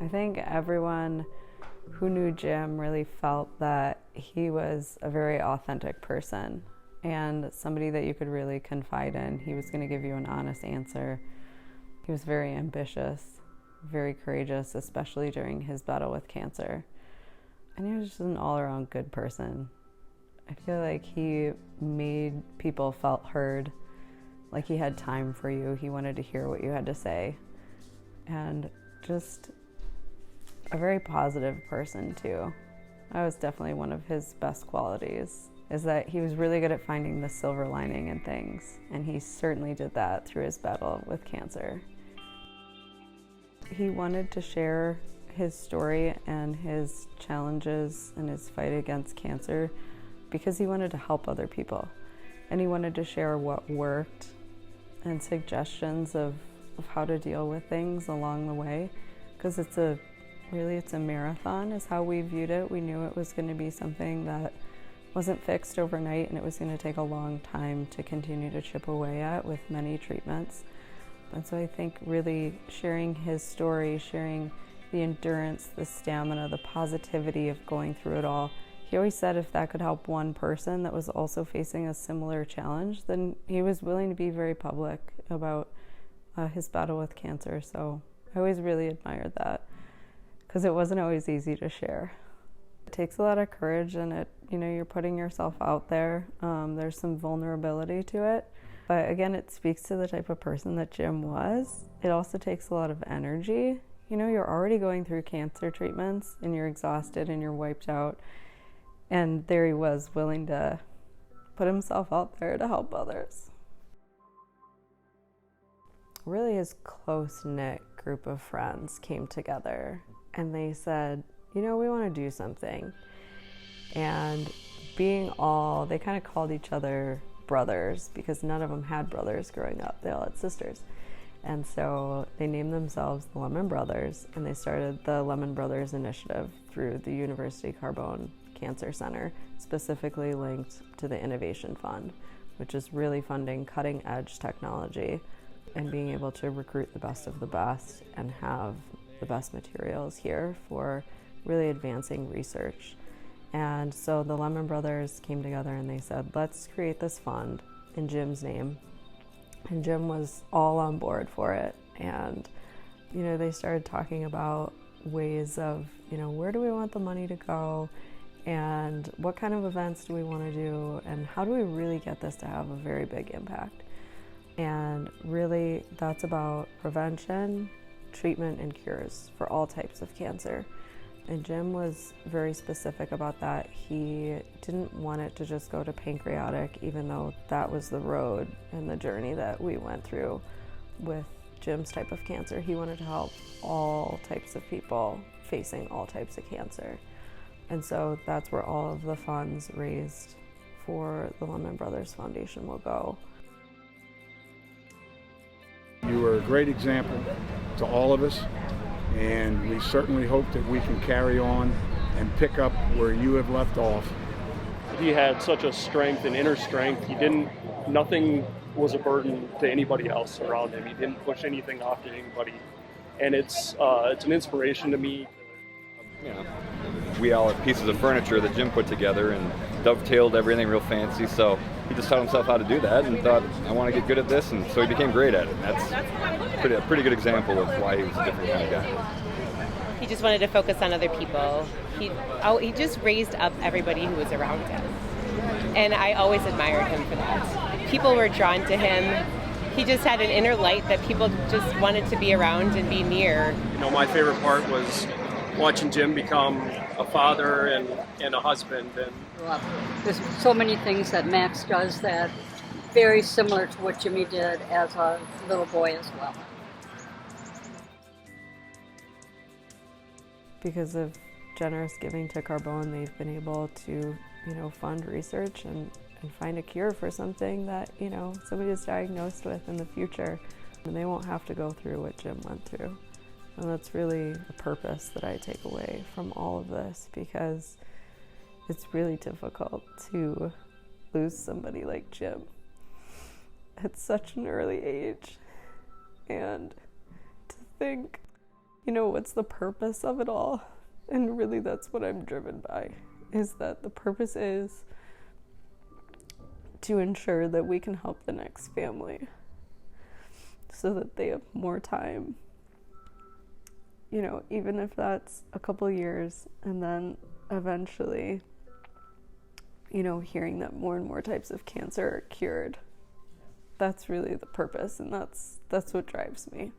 I think everyone who knew Jim really felt that he was a very authentic person and somebody that you could really confide in. He was going to give you an honest answer. He was very ambitious, very courageous, especially during his battle with cancer. And he was just an all-around good person. I feel like he made people felt heard, like he had time for you. He wanted to hear what you had to say. And just a very positive person too. That was definitely one of his best qualities, is that he was really good at finding the silver lining in things. And he certainly did that through his battle with cancer. He wanted to share his story and his challenges and his fight against cancer because he wanted to help other people. And he wanted to share what worked and suggestions of how to deal with things along the way, because it's a marathon is how we viewed it. We knew it was going to be something that wasn't fixed overnight, and it was going to take a long time to continue to chip away at with many treatments. And so I think really sharing his story, sharing the endurance, the stamina, the positivity of going through it all. He always said if that could help one person that was also facing a similar challenge, then he was willing to be very public about his battle with cancer. So I always really admired that, because it wasn't always easy to share. It takes a lot of courage, and you're putting yourself out there. There's some vulnerability to it. But again, it speaks to the type of person that Jim was. It also takes a lot of energy. You're already going through cancer treatments and you're exhausted and you're wiped out. And there he was, willing to put himself out there to help others. Really, his close-knit group of friends came together and they said, we want to do something. And they kind of called each other brothers, because none of them had brothers growing up. They all had sisters. And so they named themselves the Lemon Brothers, and they started the Lemon Brothers Initiative through the University Carbone Cancer Center, specifically linked to the Innovation Fund, which is really funding cutting-edge technology and being able to recruit the best of the best and have the best materials here for really advancing research. And so the Lemon Brothers came together and they said, let's create this fund in Jim's name. And Jim was all on board for it. And, they started talking about ways of, where do we want the money to go? And what kind of events do we want to do? And how do we really get this to have a very big impact? And really, that's about prevention, treatment, and cures for all types of cancer. And Jim was very specific about that. He didn't want it to just go to pancreatic, even though that was the road and the journey that we went through with Jim's type of cancer. He wanted to help all types of people facing all types of cancer. And so that's where all of the funds raised for the Lemon Brothers Foundation will go. You were a great example to all of us. And we certainly hope that we can carry on and pick up where you have left off. He had such a strength and inner strength. Nothing was a burden to anybody else around him. He didn't push anything off to anybody. And it's an inspiration to me. We all have pieces of furniture that Jim put together and dovetailed everything real fancy. So he just taught himself how to do that and thought, I want to get good at this. And so he became great at it. And that's a pretty good example of why he was a different kind of guy. He just wanted to focus on other people. He just raised up everybody who was around him. And I always admired him for that. People were drawn to him. He just had an inner light that people just wanted to be around and be near. My favorite part was watching Jim become a father and a husband. And there's so many things that Max does that very similar to what Jimmy did as a little boy as well. Because of generous giving to Carbone, they've been able to, fund research and find a cure for something that, somebody is diagnosed with in the future. And they won't have to go through what Jim went through. And that's really a purpose that I take away from all of this, because it's really difficult to lose somebody like Jim at such an early age. And to think what's the purpose of it all? And really that's what I'm driven by, is that the purpose is to ensure that we can help the next family so that they have more time, even if that's a couple years, and then eventually, hearing that more and more types of cancer are cured. That's really the purpose, and that's what drives me.